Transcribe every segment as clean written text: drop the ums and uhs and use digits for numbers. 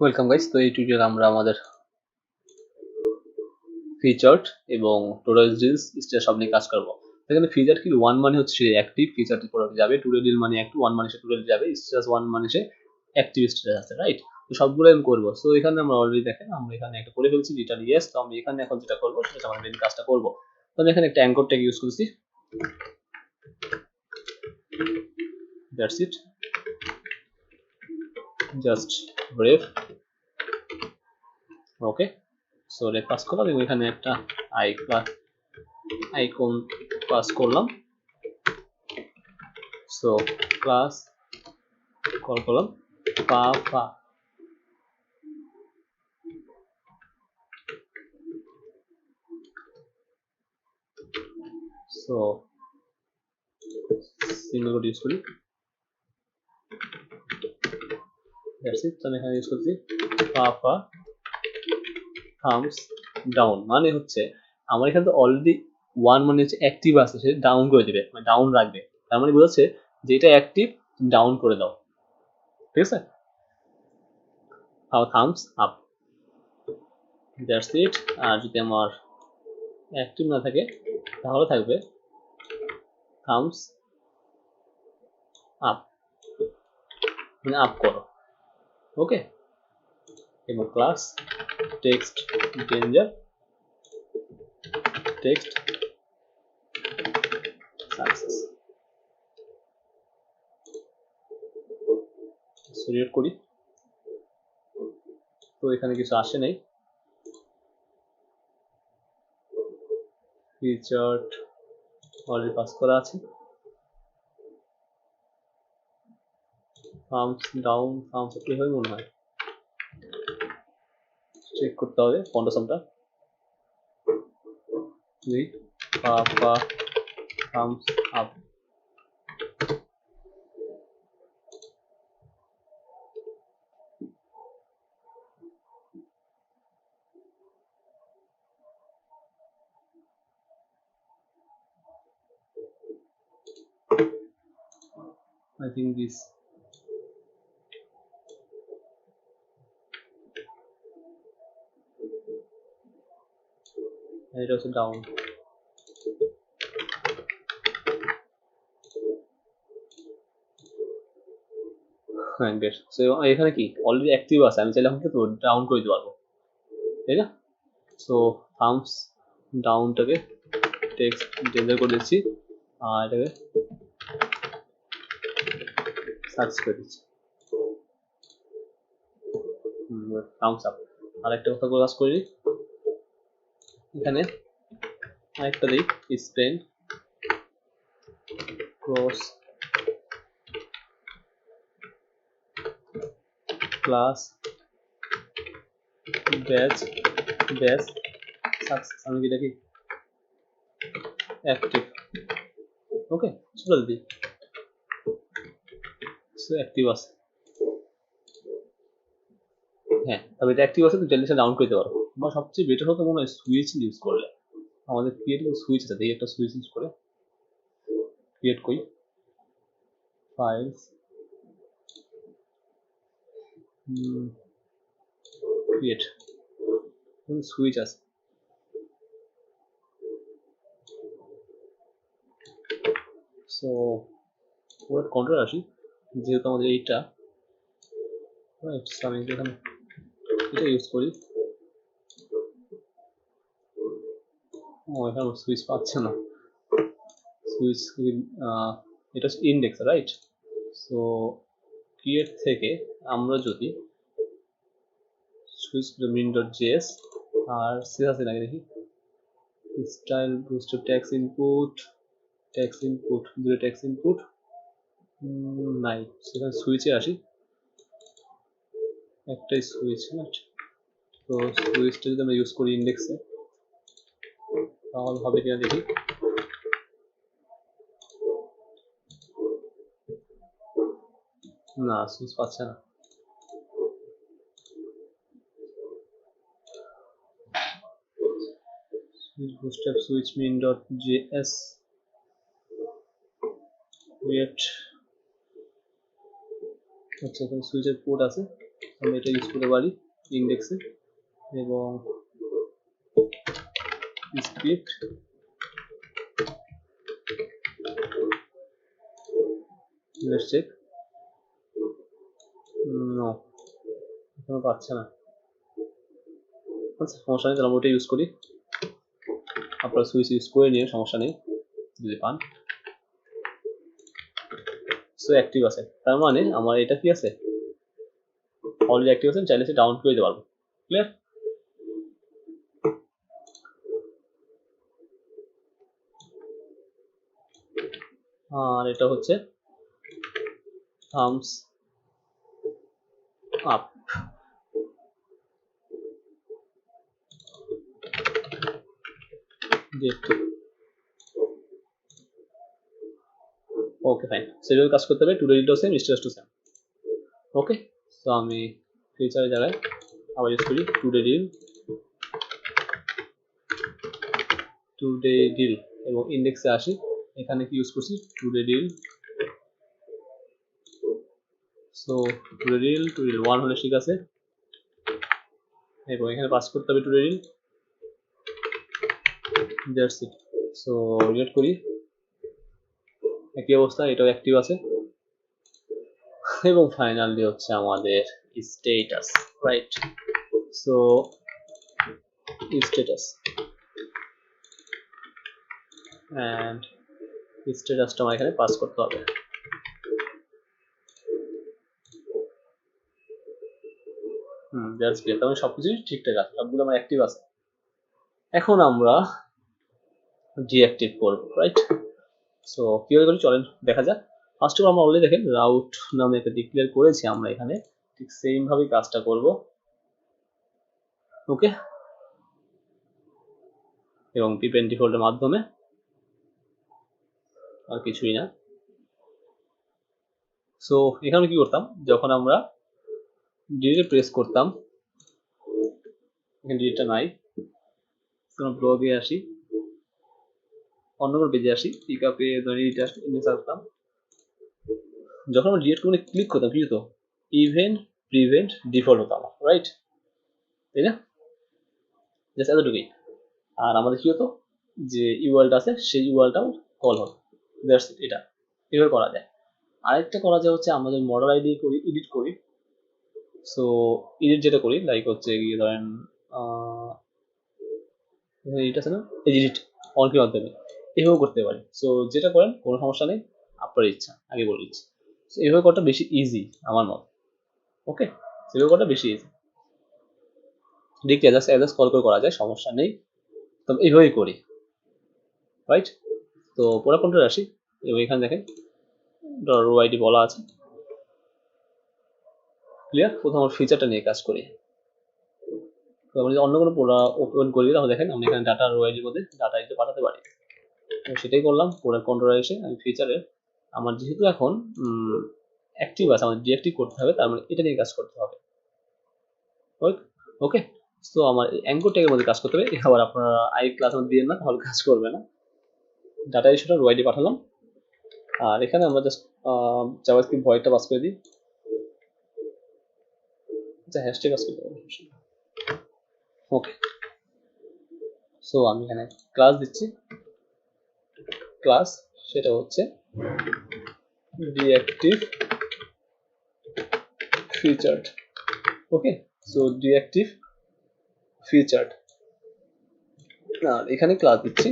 Welcome guys. তো এই tutorial আমরা আমাদের ফিচার এবং টোটাল ডিলস স্টেজ সব নিয়ে কাজ করব। এখানে ফিচার কি, ওয়ান মানে হচ্ছে অ্যাক্টিভ, ফিচারটি প্রোডাক্ট যাবে, টোটাল ডিল মানে অ্যাক্টিভ, ওয়ান মানে সে টোটাল যাবে, স্টেজ ওয়ান মানে সে অ্যাক্টিভ স্টেজ আছে, রাইট? তো সবগুলো আমি করবো। সো এখানে আমরা অলরেডি দেখেন আমরা এখানে একটা করে ফেলছি রিটার্ন ইয়েস। তো আমি এখানে এখন যেটা করবো সেটা হচ্ছে আমার মেন কাজটা করবো। তো আমি এখানে একটা অ্যাঙ্কর ট্যাগ ইউজ করছি, that's it, just brave. Okay, so ref pass করলাম এবং এখানে একটা আইকন পাস করলাম। সো ক্লাস কল করলাম পা। সো সিঙ্গেল কোড ইউজ করি, দ্যাটস ইট। আমি এখানে ইউজ করছি পা থামস ডাউন, মানে হচ্ছে আমার এখানে তো অলরেডি ওয়ান মানে হচ্ছে অ্যাক্টিভ আছে, সে ডাউন করে দেবে, মানে ডাউন রাখবে। তার মানে বোঝাচ্ছে যে এটা অ্যাক্টিভ, তুমি ডাউন করে দাও, ঠিক আছে? Thumbs up, that's it. আর যদি আমার অ্যাক্টিভ না থাকে তাহলে থাকবে থামস আপ, মানে আপ করো। ওকে, এবং class text danger, text success. সিরিয়েট করি, তো এখানে কিছু আসে নাই। ফিচার অলরেডি পাস করা আছে। থামস ডাউন, থামস আপ এইভাবে মনে হয়, চেক করতে হবে ফন্ডাসনটা। পা thumbs up. I think this and it also down. হ্যাঁ বেশ। সো এখানে কি অলরেডি অ্যাক্টিভ আছে, আমি চাইলে আমাকে তো ডাউন করে দিতে পারবো, তাই না? সো থামস ডাউনটাকে টেক্সট ডেঞ্জার করে দিচ্ছি, আর এটাকে সার্চ করে দিচ্ছি থামস আপ। আর একটা কথা কাজ করি, এখানে আরেকটা দিই, Spain cross class batch success. আমি কি দেখি অ্যাক্টিভ। ওকে, চলে দিই। সো অ্যাক্টিভ আছে, হ্যাঁ। তবে এটা অ্যাক্টিভ আছে, তো চাইলে ডাউন করতে পারো। বা সবচেয়ে বেটার হতো মনে হয় সুইচ ইউজ করলে। আমাদের ক্রিয়েট সুইচ আছে, দেখি একটা সুইচ ইউজ করে ক্রিয়েট করি। ফাইলস ক্রিয়েট, সুইচ আছে। সো পুরো কন্ট্রোল আসি, যেহেতু আমাদের এইটা রাইট, আমি এখানে এটা ইউজ করি। ও এখানে সুইচ পাচ্ছে না, সুইচ এটা হচ্ছে ইন্ডেক্স, রাইট? সো ক্রিয়েট থেকে আমরা যদি সুইচ মিন ডট জেএস আর সিএস আছে নাকি দেখি, স্টাইল বুস্টার ট্যাক্স ইনপুট দুটো ট্যাক্স ইনপুট নাই, সেখানে সুইচে আসি। একটাই সুইচ, রাইট? তো সুইচটা যদি আমরা ইউজ করি ইন্ডেক্সে তাহলে হবে কিনা দেখি। না, সুইচ পাচ্ছে না। bootstrap switch min.js create, আচ্ছা এখানে সুইচের পোর্ট আছে, আমরা এটা ইউজ করতে পারি ইন্ডেক্সে এবং স্ক্রিপ্ট লেটস চেক নো এখনো পাচ্ছে না আচ্ছা সমস্যা নেই তাহলে আমরা ওটা ইউজ করি আপনারা সুইচ ইউজ করে নিয়ে সমস্যা নেই যদি পান সো অ্যাক্টিভ আছে তার মানে আমার এটা কি আছে অলরেডি অ্যাক্টিভ আছে চাইলে সে ডাউনলোড করে দিতে পারবো ক্লিয়ার আর এটা হচ্ছে থামস আপ ওকে ফাইন সেভাবে কাজ করতে হবে টু রিডও same status to same okay তো আমি ফিচারের জায়গায় আবার ইউজ করি টুডে ডিল এবং ইন্ডেক্সে আসি এখানে কি ইউজ করছি today deal so today deal 1 হলে ঠিক আছে এবং এখানে পাস করতে হবে today deal that's it so relate করি একই অবস্থা এটাও অ্যাক্টিভ আছে এবং ফাইনালি হচ্ছে আমাদের status right so status and স্ট্যাটাসটা আমার এখানে পাস করতে হবে দ্যাটস গ্রেট তাহলে সবকিছু ঠিকঠাক আছে সবগুলো আমার অ্যাক্টিভ আছে এখন আমরা ডিঅ্যাক্টিভ করব রাইট সো কিভাবে করি চলেন দেখা যাক ফার্স্ট অফ অল আমরা অলরেডি দেখেন রাউট নামে একটা ডিক্লেয়ার করেছি আমরা এখানে ঠিক সেম ভাবে কাজটা করব ওকে এবং পিপেন ডিফল্টের মাধ্যমে আর কিছুই না সো এখানে কি করতাম যখন আমরা ডিলিটে প্রেস করতাম এখানে ডিলিটটা নাই কোনো ব্লগে আসি অন্য কোনো পেজে আসি পিকআপে ধরে এটা ইন্ডেক্স আসতাম যখন আমরা ডিলিট করে ক্লিক করতাম কি হতো ইভেন্ট প্রিভেন্ট ডিফল্ট হতো আমার রাইট তাই না জাস্ট এতটুকুই আর আমাদের কি হতো যে ইউআরএলটা আছে সেই ইউআরএলটাও কল হতো দ্যাটস এটা এভাবে করা যায় আরেকটা করা যায় হচ্ছে আমরা যদি মডেল আইডি করি এডিট করি সো এডিট যেটা করি লাইক হচ্ছে গিয়ে ধরেন এডিট আছে না এডিট অন কি মাধ্যমে এভাবেও করতে পারি সো যেটা করেন কোনো সমস্যা নেই আপনার ইচ্ছা আগে বলে দিচ্ছি সো এভাবে করাটা বেশি ইজি আমার মত ওকে সেভাবে করাটা বেশি ইজি দেখি অ্যাডজাস্ট কল করে করা যায় সমস্যা নেই তবে এইভাবেই করি রাইট তো পুরো কন্ট্রোল আসি এবং এখানে দেখেন রো আইডি বলা আছে ক্লিয়ার প্রথম ফিচারটা নিয়ে কাজ করি তো আমরা যদি অন্য কোনো পোড়া ওপেন করি তাহলে দেখেন আমি এখানে ডাটা রো আইডির মধ্যে ডাটা আইডি পাঠাতে পারি তো সেটাই করলাম পুরো কন্ট্রোল এসে আমি ফিচারের আমার যেহেতু এখন অ্যাক্টিভ আছে আমার ডিঅ্যাক্টিভ করতে হবে তার মানে এটা নিয়ে কাজ করতে হবে ওকে তো আমার অ্যাঙ্কর ট্যাগের মধ্যে কাজ করতে হবে আবার আপনারা আই ক্লাস মধ্যে দিয়ে না তাহলে কাজ করবে না ডাটা ইস্যুটা রো আইডি পাঠালাম আর এখানে আমরা জাস্ট জাভাস্ক্রিপ্ট ভয়েডটা পাস করে দিই আচ্ছা হ্যাশট্যাগ পাস করতে হবে ওকে সো আমি এখানে ক্লাস দিচ্ছি ক্লাস সেটা হচ্ছে deactive featured okay so deactive featured আর এখানে ক্লাস দিচ্ছি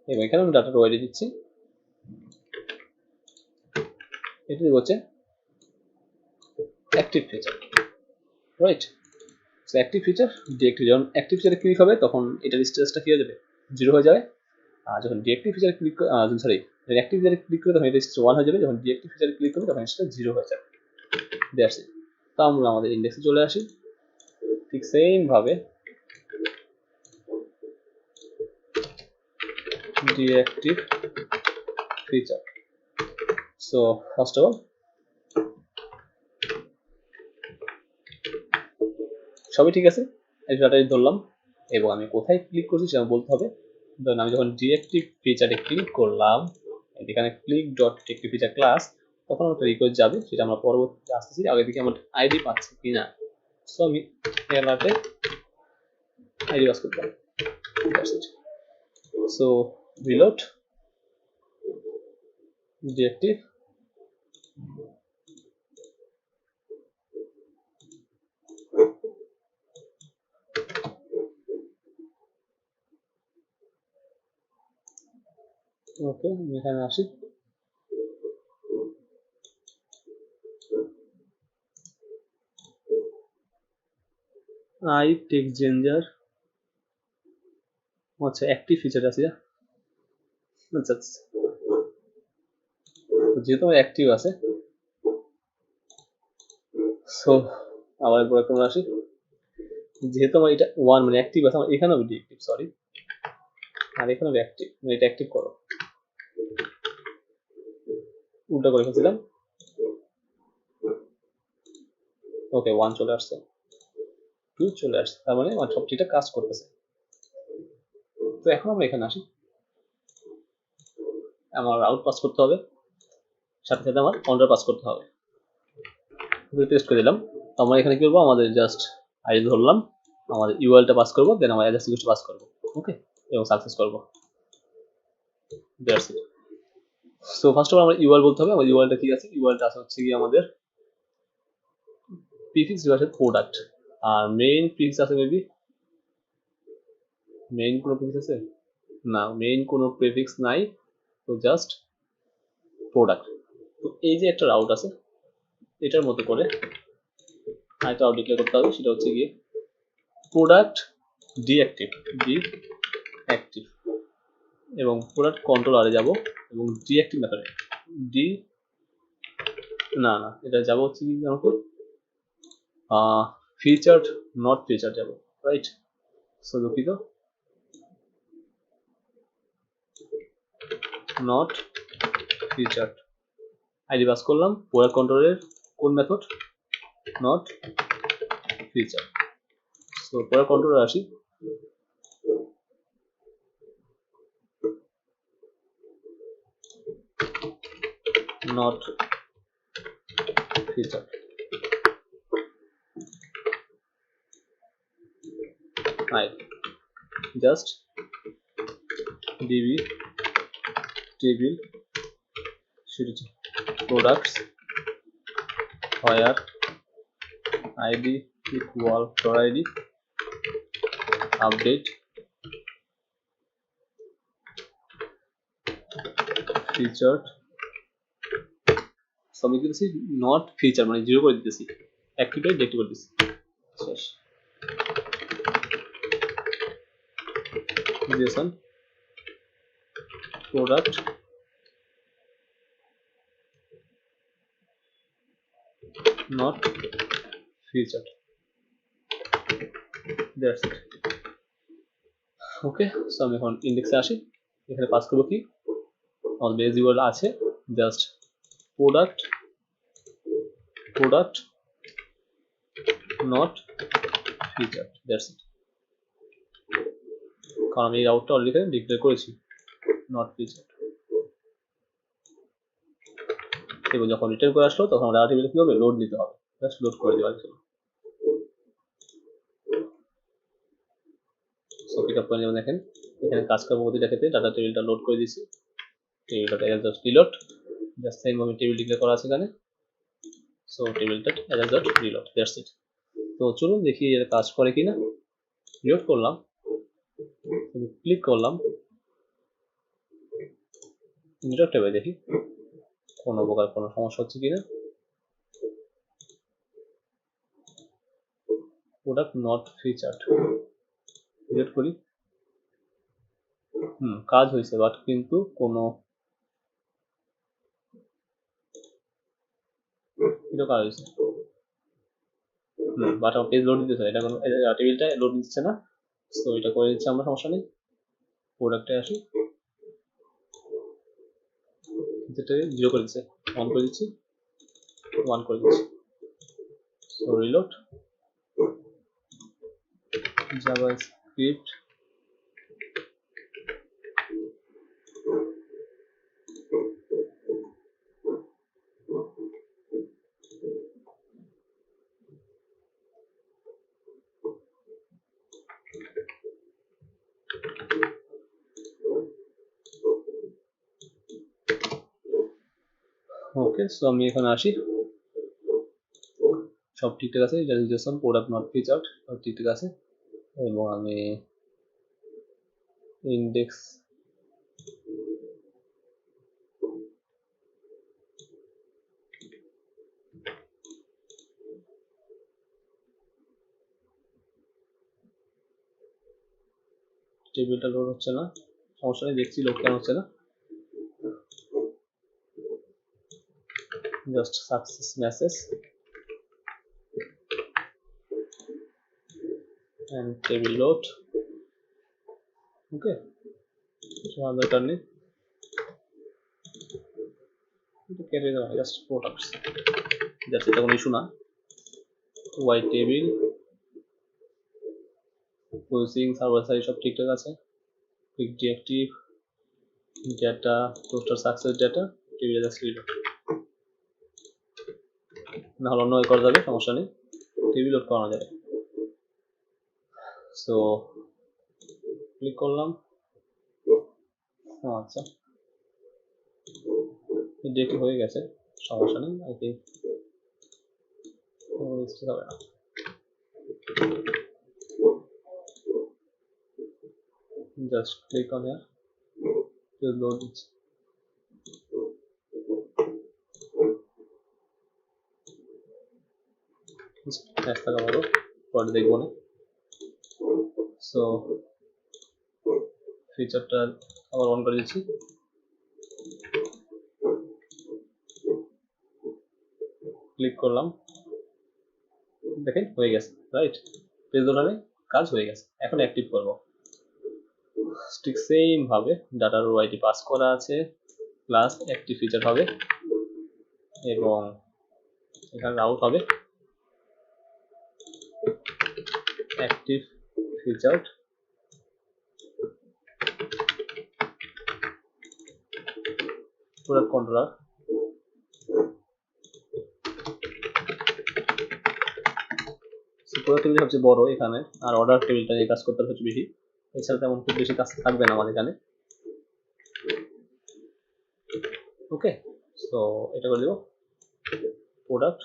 এবং এখানে আমি ডাটা রো আইডি দিচ্ছি এটা হচ্ছে active feature right so active feature deactive যখন অ্যাক্টিভ ফিচারে ক্লিক হবে তখন এটার স্ট্যাটাসটা কি হয়ে যাবে 0 হয়ে যাবে আর যখন ডিঅ্যাক্টিভ ফিচারে ক্লিক সরি যখন অ্যাক্টিভ ফিচারে ক্লিক করে তখন এটা 1 হয়ে যাবে যখন ডিঅ্যাক্টিভ ফিচারে ক্লিক করবে তখন সেটা 0 হয়ে যাবে দ্যাটস ইট তো আমরা আমাদের ইন্ডেক্সে চলে আসি ঠিক সেম ভাবে deactive feature so first of all সবই ঠিক আছে এই ডাটাই ধরলাম এবং আমি কোথায় ক্লিক করছি সেটা বলতে হবে ধরুন আমি যখন ডিঅ্যাক্টিভ ফিচারে ক্লিক করলাম এখানে click dot deactive feature class তখন একটা রিকোয়েস্ট যাবে, সেটা আমরা পরবর্তীতে আসতেছি। আগে থেকে আমার আইডি পাচ্ছি কিনা, সো আমি এলাতে আইডি পাস করতে পারি। সো রিলোড ডিরেক্টিভ, ওকে আমি এখানে আসি। আই টেক্সট চেঞ্জার, আচ্ছা অ্যাক্টিভ ফিচার আছে। আচ্ছা যেহেতু আমার অ্যাক্টিভ আছে, সো আবার একবার তোমরা আসি। যেহেতু আমার এটা 1 মানে অ্যাক্টিভ আছে, আমার এখানেও ডিএক্টিভ, সরি, আর এখানেও অ্যাক্টিভ, মানে এটা অ্যাক্টিভ করো। উল্টা করে ফেলছিলাম। ওকে 1 চলে আসছে, 2 চলে আসছে, তার মানে আমার সব ঠিকঠাক কাজ করতেছে। তো এখন আমরা এখানে আসি। আমার আউট পাস করতে হবে, সাথে সাথে আমার কাউন্টার পাস করতে হবে। টেস্ট করে দিলাম। তো আমরা এখানে কি করবো, আমাদের জাস্ট আইডি ধরলাম, আমাদের ইউআরএলটা পাস করবো, দেন আমার অ্যাড্রেস রিকোয়েস্ট পাস করবো, ওকে, এবং সাকসেস করবো। That's it. So first of all আমরা ইউআরএল বলতে হবে। আমার ইউআরএলটা কি আছে, ইউআরএলটা আছে হচ্ছে কি আমাদের প্রিফিক্স আছে প্রোডাক্ট, আর মেইন প্রিফিক্স আছে মেবি, মেইন কোনো প্রিফিক্স আছে না, মেইন কোনো প্রিফিক্স নাই, তো জাস্ট প্রোডাক্ট। তো এই যে একটা রাউট আছে, এটার মতো করে আরেকটা রাউট ডিক্লেয়ার করতে হবে, সেটা হচ্ছে গিয়ে প্রোডাক্ট ডিঅ্যাক্টিভ, ডিঅ্যাক্টিভ, এবং প্রোডাক্ট কন্ট্রোলারে যাব এবং ডিঅ্যাক্টিভ মেথডে ডি না না এটা যাব হচ্ছে কি আমাকে ফিচার্ড নট ফিচার্ড যাব, রাইট। সো দুঃখিত, নট ফিচার্ড আইডি পাস করলাম। প্রোডাক্ট কন্ট্রোলের কোন method, not feature. So product controller আসি, not feature, right, just db table security products where id equal id update featured, so আমি কি not feature মানে 0 করে দিতেছি, অ্যাক্টিভেট ডিঅ্যাক্টিভ করে দিতেছি, শেষ। json product not featured, that's it, okay. So আমি এখন ইন্ডেক্সে আসি, এখানে পাস করব কি, আমার বেস ইউআরএল আছে, just product not featured, that's it, কারণ আমি এই রাউটটা অলরেডি এখানে ডিক্লেয়ার করেছি নট ফিচার্ড। এবং যখন রিটার্ন করে আসলো তখন ডাটা টেবিলে কি হবে, লোড নিতে হবে, জাস্ট লোড করে দেওয়ার জন্য। সো পিক আপ করে যেমন দেখেন এখানে কাজ করবো প্রতিটা ক্ষেত্রে ডাটা টেবিলটা লোড করে দিয়েছি, টেবিলটা জাস্ট রিলোড, জাস্ট সেম ভাবে টেবিল ডিক্লেয়ার করা আছে এখানে। সো টেবিলটা জাস্ট রিলোড, দ্যাটস ইট। তো চলুন দেখি এর কাজ করে কিনা। রিলোড করলাম, ক্লিক করলাম রিলোড ট্যাবে, দেখি কোনো প্রকার কোনো সমস্যা হচ্ছে কিনা। প্রোডাক্ট নট ফিচার্ড, রিলোড করি, কাজ হয়েছে, বাট কিন্তু কোনো এটা কাজ হয়েছে, বাট আমার পেজ লোড দিতেছে, এটা কোনো টেবিলটা লোড দিচ্ছে না। সো এটা করে দিচ্ছি আমরা, সমস্যা নেই। প্রোডাক্টে আসি, যেটা 0 করে দিচ্ছে, 1 করে দিচ্ছি, 1 করে দিচ্ছি। সো রিলোড জাভাস্ক্রিপ্ট ওকে, সো আমি এখানে আসি, সব ঠিকঠাক আছে, রেজিস্ট্রেশন প্রোডাক্ট নট ফিচার্ড সব ঠিকঠাক আছে, এবং আমি ইন্ডেক্স টেবিলটা লোড হচ্ছে না, সমস্যা নেই, দেখছি লোড কেন হচ্ছে না। Just success message and table load. Okay, দরকার নেই, কেটে দেওয়া জাস্ট প্রোডাক্টস, জাস্ট এটা কোনো ইস্যু না। Y table processing server side সব ঠিকঠাক আছে, quick deactive data poster success data table just reload, না হলে অন্য করা যাবে, সমস্যা নেই, টেবিল লোড করানো যাবে। সো ক্লিক করলাম, আচ্ছা ডিঅ্যাক্টিভ হয়ে গেছে, সমস্যা নেই, আই থিঙ্ক হবে না। Just click on here to load it. একটা কামাবো পরে দেখবো না। সো ফিচারটা আবার অন করে দিচ্ছি, ক্লিক করলাম, দেখেন হয়ে গেছে, রাইট, পেজ লোডারে কাজ হয়ে গেছে। এখন অ্যাক্টিভ করব, ঠিক সেম ভাবে ডাটার ওআইডি পাস করা আছে, প্লাস অ্যাক্টিভ ফিচার হবে, এবং এখানে রাউট হবে active feature product controller. Product table সবচেয়ে বড় এখানে, আর অর্ডার টেবিলটা নিয়ে কাজ করতে হচ্ছে বেশি, এছাড়া তেমন খুব বেশি কাজ থাকবে না আমাদের এখানে। ওকে, সো এটা করে দেব product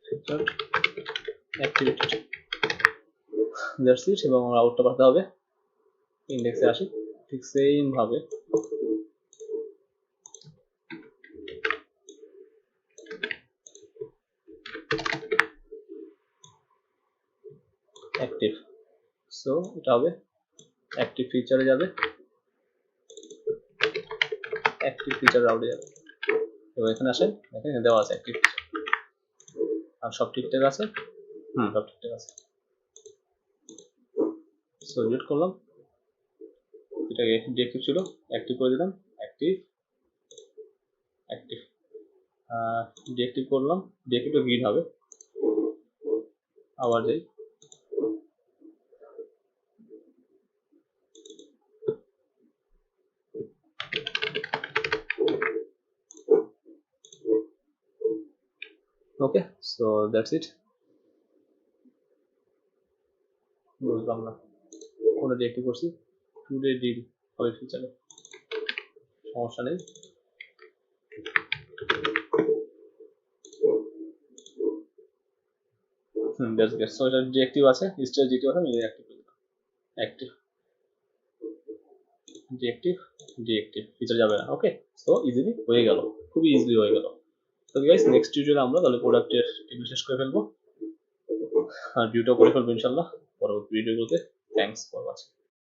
feature activated, that's it, এবং আমরা আউটটা পাঠাতে হবে। ইন্ডেক্সে আসি, ঠিক সেম ভাবে অ্যাক্টিভ, সো এটা হবে অ্যাক্টিভ ফিচারে যাবে, অ্যাক্টিভ ফিচার রাউটে যাবে, এবং এখানে আসেন, এখানে দেওয়া আছে অ্যাক্টিভ ফিচার, আর সব ঠিকঠাক আছে, সব ঠিকঠাক আছে। সো রিড করলাম, এটা ডিঅ্যাক্টিভ ছিল, অ্যাক্টিভ করে দিলাম, অ্যাক্টিভ অ্যাক্টিভ, ডিঅ্যাক্টিভ করলাম, ডিঅ্যাক্টিভটা গ্রিন হবে, আবার যাই, ওকে, সো দ্যাটস ইট। বুঝলাম না কোনটা ডিঅ্যাক্টিভ করছি, টুডে ডিল হবে ফিচারে, সমস্যা নেই। দ্যাটস গেট, সো এটা ডিঅ্যাক্টিভ আছে, স্টেজ ডিঅ্যাক্টিভ আছে, আমি অ্যাক্টিভ করে দিলাম, অ্যাক্টিভ ডিঅ্যাক্টিভ ডিঅ্যাক্টিভ ফিচার যাবে না। ওকে, সো ইজিলি হয়ে গেল, খুবই ইজিলি হয়ে গেল। তো গাইস নেক্সট টিউটোরিয়ালে আমরা তাহলে প্রোডাক্টের টেবিল শেষ করে ফেলবো, আর ভিউটাও করে ফেলবো ইনশাল্লাহ পরবর্তী ভিডিওগুলোতে। Thanks for watching.